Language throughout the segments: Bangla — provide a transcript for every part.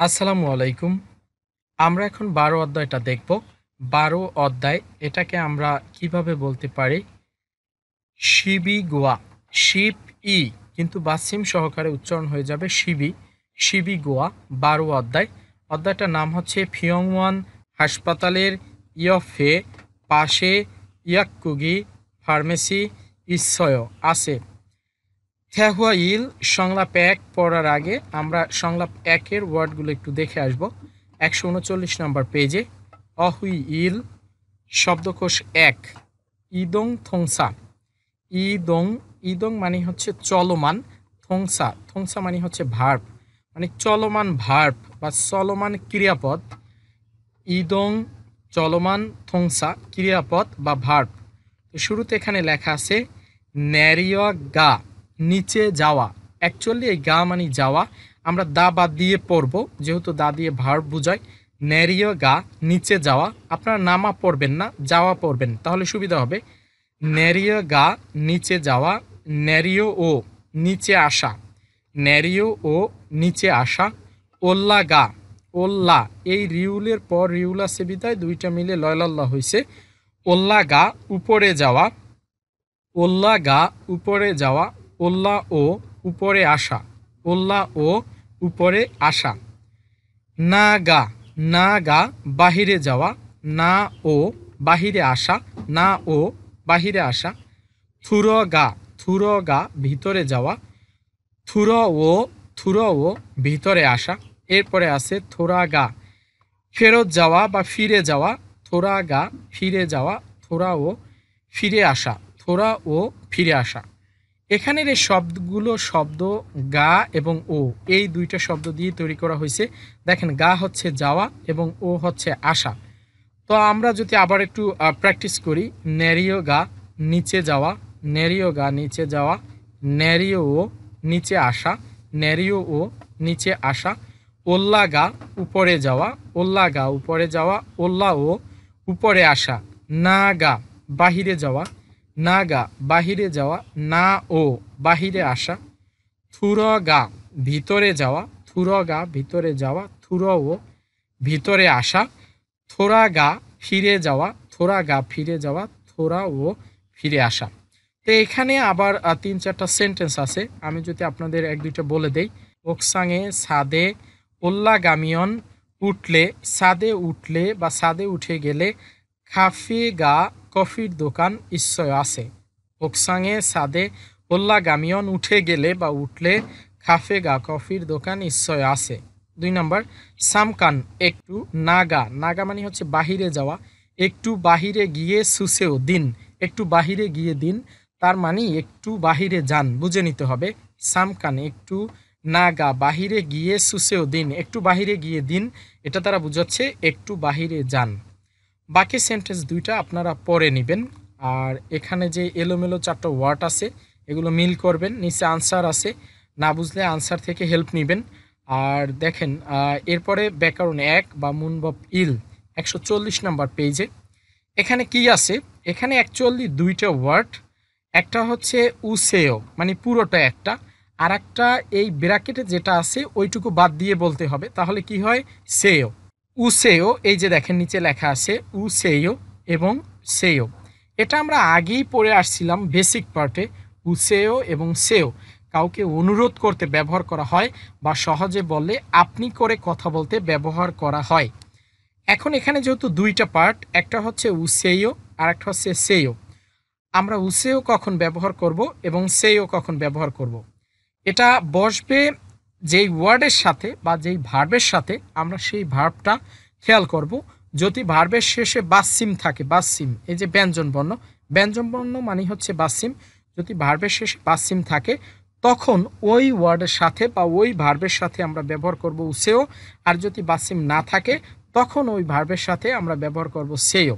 আসসালামু আলাইকুম। আমরা এখন ১২ অধ্যায়টা দেখব। ১২ অধ্যায় এটাকে আমরা কিভাবে বলতে পারি? শিবি গোয়া। শিপ ই কিন্তু বাসিম সহকারে উচ্চারণ হয়ে যাবে শিবি। শিবি গোয়া ১২ অধ্যায়। অধ্যায়টার নাম হচ্ছে ফিয়ংওয়ান হাসপাতালের ইয়ফে পাশে ইয়াক্কুগি ফার্মেসি ইসয় আছে। থ্যাহুয়া ইল সংলাপ ১ পড়ার আগে আমরা সংলাপ ১-এর ওয়ার্ডগুলো একটু দেখে আসব। ১৩৯ নম্বর পেজে অহুই ইল শব্দকোষ ১ ইদং থংসা। ইদং ইদং মানে হচ্ছে চলমান, থংসা থংসা মানে হচ্ছে ভার্ব, মানে চলমান ভার্ব বা চলমান ক্রিয়াপদ। ইদং চলমান, থংসা ক্রিয়াপদ বা ভার্ব। তো শুরুতে এখানে লেখা আছে ন্যারিয় গা, নিচে যাওয়া। অ্যাকচুয়ালি এই গা মানে যাওয়া, আমরা দা বাদ দিয়ে পড়বো যেহেতু দা দিয়ে ভার্ব বোঝায়। ন্যারিয় গা নিচে যাওয়া, আপনারা নামা পড়বেন না, যাওয়া পড়বেন তাহলে সুবিধা হবে। ন্যারিয় গা নিচে যাওয়া, ন্যারিও ও নিচে আসা, ন্যারিও ও নিচে আসা। ওল্লা গা, ওল্লা এই রিউলের পর রিউল আছে বিদায় দুইটা মিলে লয়লাল্লা হয়েছে। ওল্লা গা উপরে যাওয়া, ওল্লা গা উপরে যাওয়া, ওল্লা ও উপরে আসা, ওল্লা ও উপরে আসা। না গা, না গা বাহিরে যাওয়া, না ও বাহিরে আসা, না ও বাহিরে আসা। থুর গা, থুর গা ভিতরে যাওয়া, থুর ও ভিতরে আসা। এরপরে আছে থোড়া গা ফেরত যাওয়া বা ফিরে যাওয়া, থোড়া গা ফিরে যাওয়া, থোড়া ও ফিরে আসা, থোড়া ও ফিরে আসা। এখানের এই শব্দগুলো শব্দ গা এবং ও এই দুইটা শব্দ দিয়ে তৈরি করা হয়েছে। দেখেন গা হচ্ছে যাওয়া এবং ও হচ্ছে আসা। তো আমরা যদি আবার একটু প্র্যাকটিস করি, ন্যারিও গা নিচে যাওয়া, ন্যারিও গা নিচে যাওয়া, ন্যারিও ও নিচে আসা, ন্যারিও ও নিচে আসা। ওল্লা গা উপরে যাওয়া, ওল্লা গা উপরে যাওয়া, ওল্লা ও উপরে আসা। না গা বাহিরে যাওয়া, না গা বাহিরে যাওয়া, না ও বাহিরে আসা। থুর গা ভিতরে যাওয়া, থুর গা ভিতরে যাওয়া, থুর ও ভিতরে আসা। থোড়া গা ফিরে যাওয়া, থোড়া গা ফিরে যাওয়া, থোড়া ও ফিরে আসা। তো এখানে আবার ৩-৪টা সেন্টেন্স আছে, আমি যদি আপনাদের ১-২টা বলে দেই। ওকসাঙে সাদে ওল্লা গামিয়ন উঠলে, সাদে উঠলে বা সাদে উঠে গেলে কাফে গা কফির দোকান নিশ্চয় আছে। ওকসাঙে সাদে ওল্লা গামিয়ন উঠে গেলে বা উঠলে কাফে গা কফির দোকান নিশ্চয় আছে। ২ নম্বর সামকান একটু, নাগা নাগা মানে হচ্ছে বাহিরে যাওয়া, একটু বাহিরে গিয়ে সুসেও দিন, একটু বাহিরে গিয়ে দিন তার মানে একটু বাহিরে যান, বুঝে নিতে হবে। সামকান একটু, নাগা বাহিরে গিয়ে সুসেও দিন, একটু বাহিরে গিয়ে দিন, এটা তারা বুঝাচ্ছে একটু বাহিরে যান। বাকি সেন্টেন্স দুইটা আপনারা পড়ে নেবেন। আর এখানে যে এলোমেলো 4টা ওয়ার্ড আছে এগুলো মিল করবেন, নিচে আনসার আছে, না বুঝলে আনসার থেকে হেল্প নেবেন। আর দেখেন এরপরে ব্যাকরণ ১ বা মুনবব ইল ১৪০ নম্বর পেজে এখানে কি আছে, এখানে অ্যাকচুয়ালি দুইটা ওয়ার্ড, একটা হচ্ছে উসেও মানে পুরোটা একটা, আর একটা এই ব্র্যাকেটে যেটা আছে ওইটুকু বাদ দিয়ে বলতে হবে, তাহলে কি হয় সেও। উসেও এই যে দেখেন নিচে লেখা আছে উসেও এবং সেও, এটা আমরা আগেই পড়ে আসছিলাম বেসিক পার্টে। উসেও এবং সেও কাউকে অনুরোধ করতে ব্যবহার করা হয় বা সহজে বললে আপনি করে কথা বলতে ব্যবহার করা হয়। এখন এখানে যেহেতু দুইটা পার্ট, একটা হচ্ছে উসেও আর একটা হচ্ছে সেও, আমরা উসেও কখন ব্যবহার করব এবং সেও কখন ব্যবহার করব, এটা বসবে যেই ওয়ার্ডের সাথে বা যেই ভার্বের সাথে আমরা সেই ভার্বটা খেয়াল করব। যদি ভার্বের শেষে বাসিম থাকে, বাসিম এই যে ব্যঞ্জন বর্ণ, ব্যঞ্জন বর্ণ মানে হচ্ছে বাসিম, যদি ভার্বের শেষে বাসিম থাকে তখন ওই ওয়ার্ডের সাথে বা ওই ভার্বের সাথে আমরা ব্যবহার করব উসেও, আর যদি বাসিম না থাকে তখন ওই ভার্বের সাথে আমরা ব্যবহার করব সেও।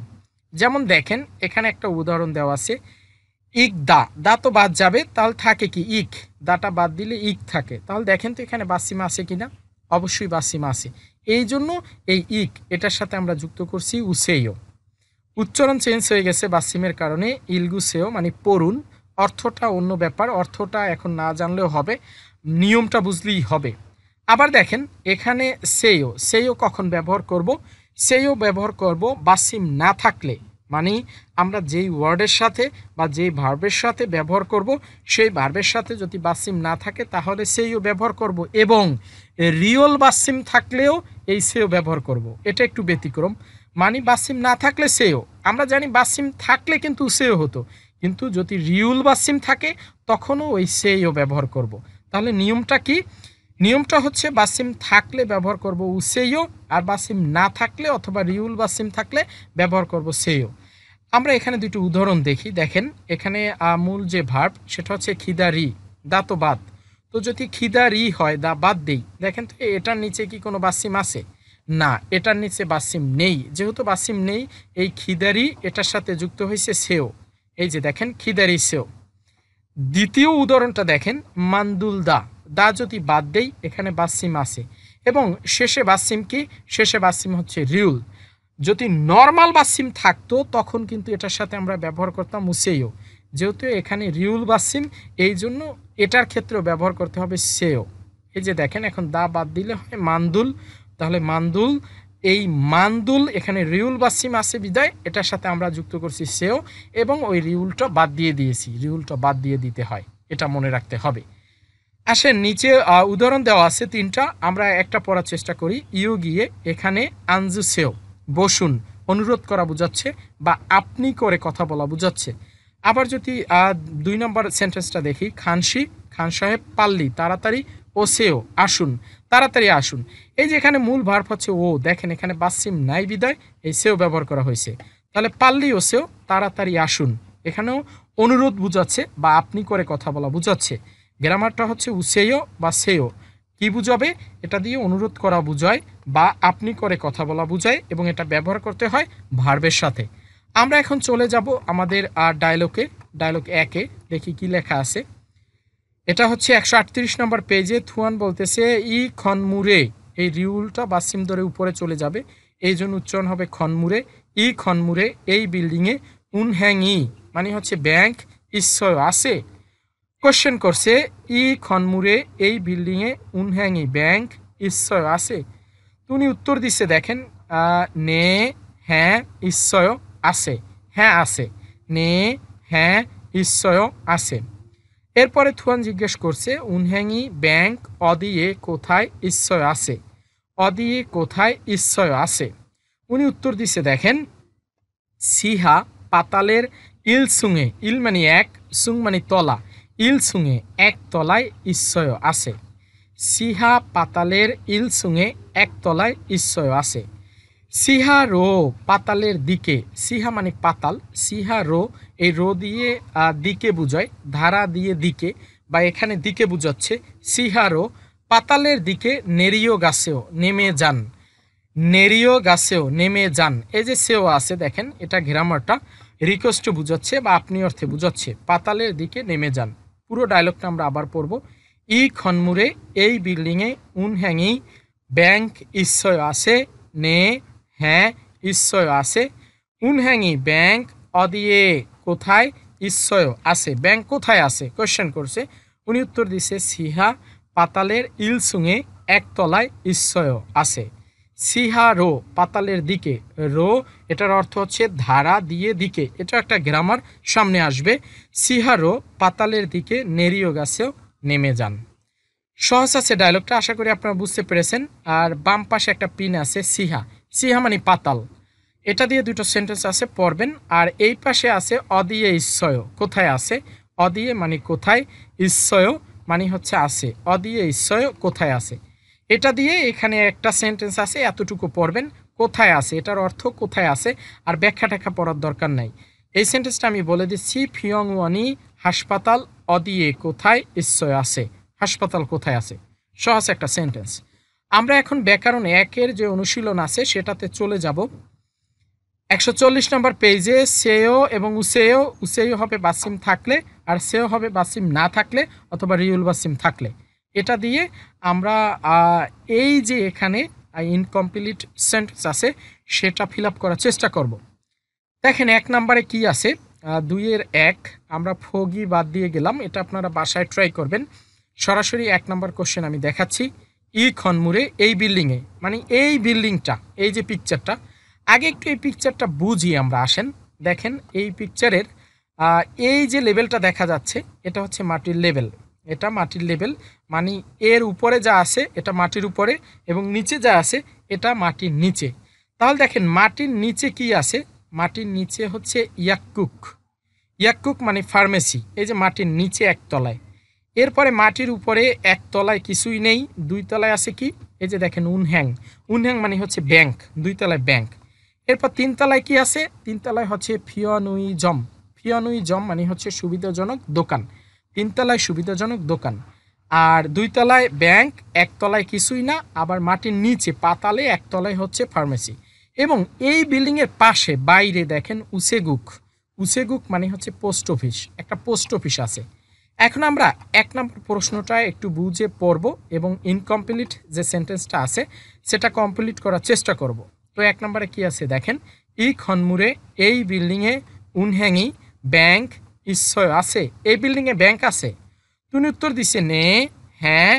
যেমন দেখেন এখানে একটা উদাহরণ দেওয়া আছে, ইক দা, দা তো বাদ যাবে তাহলে থাকে কি ইক, দাটা বাদ দিলে ইক থাকে, তাহলে দেখেন তো এখানে বাসিমা আছে কিনা, অবশ্যই বাসিমা আছে, এই জন্য এই ইক এটার সাথে আমরা যুক্ত করছি উসেও। উচ্চারণ চেঞ্জ হয়ে গেছে বাসিমের কারণে, ইলগুসেও মানে পড়ুন, অর্থটা অন্য ব্যাপার, অর্থটা এখন না জানলেও হবে, নিয়মটা বুঝলেই হবে। আবার দেখেন এখানে সেও কখন ব্যবহার করব, সেও ব্যবহার করব বাসিম না থাকলে, মানে আমরা যেই ওয়ার্ডের সাথে বা যেই ভার্বের সাথে ব্যবহার করব সেই ভার্বের সাথে যদি বাসিম না থাকে তাহলে সেও ব্যবহার করব, এবং রিয়েল বাসিম থাকলেও এই সেও ব্যবহার করব। এটা একটু ব্যতিক্রম, মানে বাসিম না থাকলে সেও, আমরা জানি বাসিম থাকলে কিন্তু সেও হতো, কিন্তু যদি রিয়েল বাসিম থাকে তখনও ওই সেও ব্যবহার করব। তাহলে নিয়মটা কি? নিয়মটা হচ্ছে বাসিম থাকলে ব্যবহার করব উসেইও, আর বাসিম না থাকলে অথবা রিউল বাসিম থাকলে ব্যবহার করব সেও। আমরা এখানে দুটো উদাহরণ দেখি। দেখেন এখানে মূল যে ভার্ব সেটা হচ্ছে খিদারি, দা তো বাদ, তো যদি খিদারি হয় দা বাদ দেই, দেখেন তো এটার নিচে কি কোনো বাসিম আছে? না, এটার নিচে বাসিম নেই। যেহেতু বাসিম নেই, এই খিদারি এটার সাথে যুক্ত হয়েছে সেও। এই যে দেখেন খিদারি সেও। দ্বিতীয় উদাহরণটা দেখেন, মান্দুল দা, দা যদি বাদ দেই এখানে বাসিম আছে, এবং শেষে বাসিম কি? শেষে বাসিম হচ্ছে রিউল। যদি নর্মাল বাসিম থাকতো তখন কিন্তু এটার সাথে আমরা ব্যবহার করতাম মুসেও, যেহেতু এখানে রিউল বাসিম এই জন্য এটার ক্ষেত্রেও ব্যবহার করতে হবে সেও। এই যে দেখেন এখন দা বাদ দিলে হয় মান্দুল, তাহলে মান্দুল, এই মান্দুল এখানে রিউল বাসিম আছে বিদায় এটার সাথে আমরা যুক্ত করছি সেও, এবং ওই রিউলটা বাদ দিয়ে দিয়েছি, রিউলটা বাদ দিয়ে দিতে হয়, এটা মনে রাখতে হবে। আসেন নিচে উদাহরণ দেওয়া আছে তিনটা, আমরা একটা পড়ার চেষ্টা করি। ইউ গিয়ে এখানে আনজু সেও, বসুন, অনুরোধ করা বোঝাচ্ছে বা আপনি করে কথা বলা বোঝাচ্ছে। আবার যদি 2 নম্বর সেন্টেন্সটা দেখি, খানসি, খান সাহেব, পাল্লি, তাড়াতাড়ি, ও সেও, আসুন, তাড়াতাড়ি আসুন। এই যে এখানে মূল ভার্ব হচ্ছে ও, দেখেন এখানে বাসিম নাই বিদায় এই সেও ব্যবহার করা হয়েছে। তাহলে পাল্লি ও সেও, তাড়াতাড়ি আসুন, এখানেও অনুরোধ বুঝাচ্ছে বা আপনি করে কথা বলা বুঝাচ্ছে। গ্রামারটা হচ্ছে উসেও বা সেও, কি বুঝাবে? এটা দিয়ে অনুরোধ করা বুঝায় বা আপনি করে কথা বলা বুঝায়, এবং এটা ব্যবহার করতে হয় ভার্বের সাথে। আমরা এখন চলে যাব আমাদের ডায়লগে, ডায়লগ 1-এ দেখি কি লেখা আছে। এটা হচ্ছে 138 নম্বর পেজে। থুয়ান বলতেছে ই খনমুরে, এই রিউলটা বাসিম ধরে উপরে চলে যাবে, এই জন্য উচ্চারণ হবে খনমুরে। ই খনমুরে এই বিল্ডিংয়ে, উন হ্যাং ই মানে হচ্ছে ব্যাংক, ঈশ্বর আছে। কোশ্চেন করছে ই খনমুরে এই বিল্ডিংয়ে উনহ্যাঙ্গি ব্যাংক ঈশ্বর আছে। উনি উত্তর দিচ্ছে দেখেন, নে হ্যাঁ ঈশ্বর আছে, হ্যাঁ আছে, নে হ্যাঁ ঈশ্বর আছে। এরপরে থুয়ান জিজ্ঞেস করছে উনহ্যাঙ্গি ব্যাংক অদিয়ে কোথায় ঈশ্বর আছে, অদিয়ে কোথায় ঈশ্বর আছে। উনি উত্তর দিচ্ছে দেখেন, সিহা পাতালের ইল সুঙে, ইল মানে এক, সুং মানে তলা, ইল সুঙে এক তলায় ঈশ্বর আছে। সিহা পাতালের ইল সুঙে এক তলায় ঈশ্বর আছে। সিহা রো পাতালের দিকে, সিহা মানে পাতাল, সিহা রো এই রো দিয়ে দিকে বুঝায়, ধারা দিয়ে দিকে, বা এখানে দিকে বুঝাচ্ছে। সিহা রো পাতালের দিকে নেরিও গাছেও নেমে যান, নেরিও গাছেও নেমে যান। এই যে সেও আছে দেখেন, এটা গ্রামারটা রিকোয়েস্ট বুঝাচ্ছে বা আপনি অর্থে বুঝাচ্ছে, পাতালের দিকে নেমে যান। পুরো ডায়লগটা আমরা আবার পড়ব। ই খনমুরে এই বিল্ডিংয়ে উন হ্যাঙ্গি ব্যাংক ঈশ্বর আছে, নে হ্যাঁ ঈশ্বর আছে। উন হ্যাঙ্গি ব্যাংক অদিয়ে কোথায় ঈশ্বর আছে, ব্যাংক কোথায় আছে কোয়েশ্চেন করছে। উনি উত্তর দিছে সিহা পাতালের ইল সুঙে একতলায় ঈশ্বর আছে। সিহা রো পাতালের দিকে, রো এটার অর্থ হচ্ছে ধারা দিয়ে দিকে, এটা একটা গ্রামার সামনে আসবে। সিহা রো পাতালের দিকে নেরিও গাছেও নেমে যান। সহজ আছে ডায়লগটা, আশা করি আপনারা বুঝতে পেরেছেন। আর বাম পাশে একটা পিন আছে সিহা, সিহা মানে পাতাল, এটা দিয়ে দুটো সেন্টেন্স আছে পড়বেন। আর এই পাশে আছে অদিয়ে ঈশ্বয়, কোথায় আছে, অদিয়ে মানে কোথায়, ঈশ্বয় মানে হচ্ছে আছে, অদিয়ে ঈশ্বয় কোথায় আছে। এটা দিয়ে এখানে একটা সেন্টেন্স আছে, এতটুকু পড়বেন, কোথায় আছে এটার অর্থ কোথায় আছে, আর ব্যাখ্যা ট্যাখ্যা পড়ার দরকার নাই। এই সেন্টেন্সটা আমি বলে দিচ্ছি, ফিয়ং ওয়ানি হাসপাতাল অদিয়ে কোথায় ঈশ্বয় আছে, হাসপাতাল কোথায় আছে। সহজ একটা সেন্টেন্স। আমরা এখন ব্যাকরণ 1-এর যে অনুশীলন আছে সেটাতে চলে যাব। 140 নম্বর পেজে সেও এবং উসেও, উসেও হবে বাসিম থাকলে, আর সেও হবে বাসিম না থাকলে অথবা রিউল বাসিম থাকলে। এটা দিয়ে আমরা এই যে এখানে ইনকমপ্লিট সেন্টেন্স আছে সেটা ফিল আপ করার চেষ্টা করব। দেখেন 1 নম্বরে কি আছে, 2-এর 1 আমরা ফগি বাদ দিয়ে গেলাম, এটা আপনারা বাসায় ট্রাই করবেন। সরাসরি 1 নম্বর কোশ্চেন আমি দেখাচ্ছি। ই খনমুরে এই বিল্ডিংয়ে, মানে এই বিল্ডিংটা, এই যে পিকচারটা, আগে একটু এই পিকচারটা বুঝি আমরা। আসেন দেখেন এই পিকচারের এই যে লেভেলটা দেখা যাচ্ছে এটা হচ্ছে মাটির লেভেল। এটা মাটির লেভেল, মানে এর উপরে যা আছে এটা মাটির উপরে এবং নিচে যা আছে এটা মাটির নিচে। তাহলে দেখেন মাটির নিচে কি আছে, মাটির নিচে হচ্ছে ইয়াক্কুক। ইয়াক্কুক মানে ফার্মেসি, এই যে মাটির নিচে একতলায়। এরপরে মাটির উপরে একতলায় কিছুই নেই, দুই তলায় আছে কি, এই যে দেখেন উনহ্যাং। উনহ্যাং মানে হচ্ছে ব্যাংক, দুই তলায় ব্যাংক। এরপর তিনতলায় কি আছে, তিনতলায় হচ্ছে ফিয়নুইজম। ফিয়নুইজম মানে হচ্ছে সুবিধাজনক দোকান, তিনতলায় সুবিধাজনক দোকান। আর দুই তলায় ব্যাংক, একতলায় কিছুই না, আবার মাটির নিচে পাতালে একতলায় হচ্ছে ফার্মেসি। এবং এই বিল্ডিংয়ের পাশে বাইরে দেখেন উসেগুক। উসেগুক মানে হচ্ছে পোস্ট অফিস, একটা পোস্ট অফিস আছে। এখন আমরা এক নম্বর প্রশ্নটা একটু বুঝে পড়ব এবং ইনকমপ্লিট যে সেন্টেন্সটা আছে সেটা কমপ্লিট করার চেষ্টা করব। তো এক নম্বরে কি আছে দেখেন, ই খনমুরে এই বিল্ডিংয়ে উনহ্যাঙি ব্যাংক ইশ্বয় আছে, এই বিল্ডিংয়ে ব্যাংক আছে। তুমি উত্তর দিছে নে, হ্যাঁ।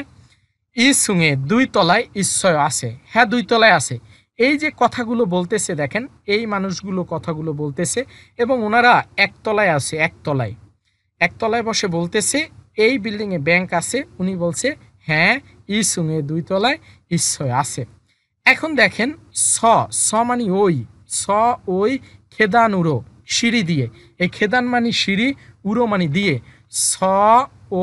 ই সুঙে দুই তলায় ঈশ্বয় আছে, হ্যাঁ দুই তলায় আছে। এই যে কথাগুলো বলতেছে দেখেন, এই মানুষগুলো কথাগুলো বলতেছে এবং ওনারা একতলায় আছে, একতলায় একতলায় বসে বলতেছে এই বিল্ডিংয়ে ব্যাংক আছে। উনি বলছে হ্যাঁ ই সুঙে দুই তলায় ঈশ্বয় আছে। এখন দেখেন স, স মানে ওই, স ওই খেদান উড়ো সিঁড়ি দিয়ে, এই খেদান মানে সিঁড়ি, উড়ো মানে দিয়ে, স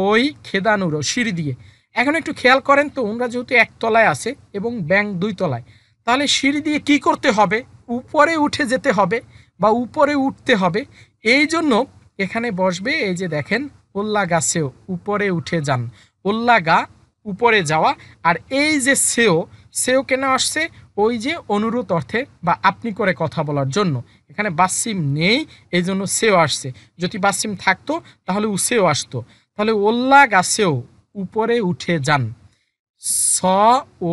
ওই খেদান উড়ো সিঁড়ি দিয়ে। এখন একটু খেয়াল করেন তো, ওনারা যেহেতু একতলায় আছে এবং ব্যাংক দুই তলায়, তাহলে সিঁড়ি দিয়ে কি করতে হবে, উপরে উঠে যেতে হবে বা উপরে উঠতে হবে। এই জন্য এখানে বসবে এই যে দেখেন ওল্লা গাছেও উপরে উঠে যান, ওল্লা গা উপরে যাওয়া। আর এই যে সেও, সেও কেন আসছে, ওই যে অনুরোধ অর্থে বা আপনি করে কথা বলার জন্য। এখানে বাসিম নেই এই জন্য সেও আসছে, যদি বাসিম থাকতো তাহলে উসেও আসতো। তাহলে ওল্লা গাছেও উপরে উঠে যান, স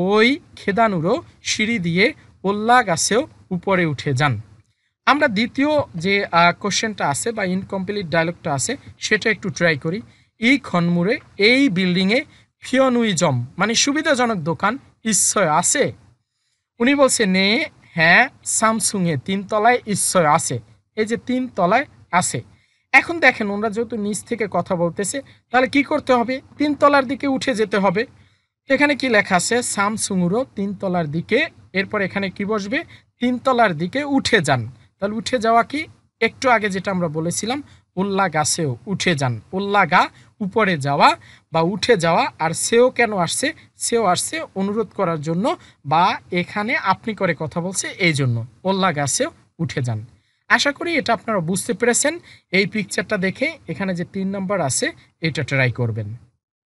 ওই খেদানুরো সিঁড়ি দিয়ে ওল্লা গাছেও উপরে উঠে যান। আমরা দ্বিতীয় যে কোশ্চেনটা আছে বা ইনকমপ্লিট ডায়লগটা আছে সেটা একটু ট্রাই করি। ই খনমুরে এই বিল্ডিংয়ে ফিয়নুইজম মানে সুবিধাজনক দোকান ঈশ্বয় আছে। উনি বলছে নে, হ্যাঁ স্যামসুংয়ে তিনতলায় ঈশ্বয় আছে, এই যে তিনতলায় আছে। এখন দেখেন ওনারা যেহেতু নিচ থেকে কথা বলতেছে, তাহলে কি করতে হবে, তিনতলার দিকে উঠে যেতে হবে। এখানে কি লেখা আছে, স্যামসুংরও তিনতলার দিকে, এরপর এখানে কি বসবে, তিনতলার দিকে উঠে যান। তাহলে উঠে যাওয়া কি, একটু আগে যেটা আমরা বলেছিলাম উল্লা গাছেও উঠে যান, উল্লা গা উপরে যাওয়া বা উঠে যাওয়া। আর সেও কেন আসছে, সেও আসছে অনুরোধ করার জন্য বা এখানে আপনি করে কথা বলছে এই জন্য, উল্লা গাছেও উঠে যান। আশা করি এটা আপনারা বুঝতে পেরেছেন। এই পিকচারটা দেখে এখানে যে 3 নম্বর আছে এটা ট্রাই করবেন।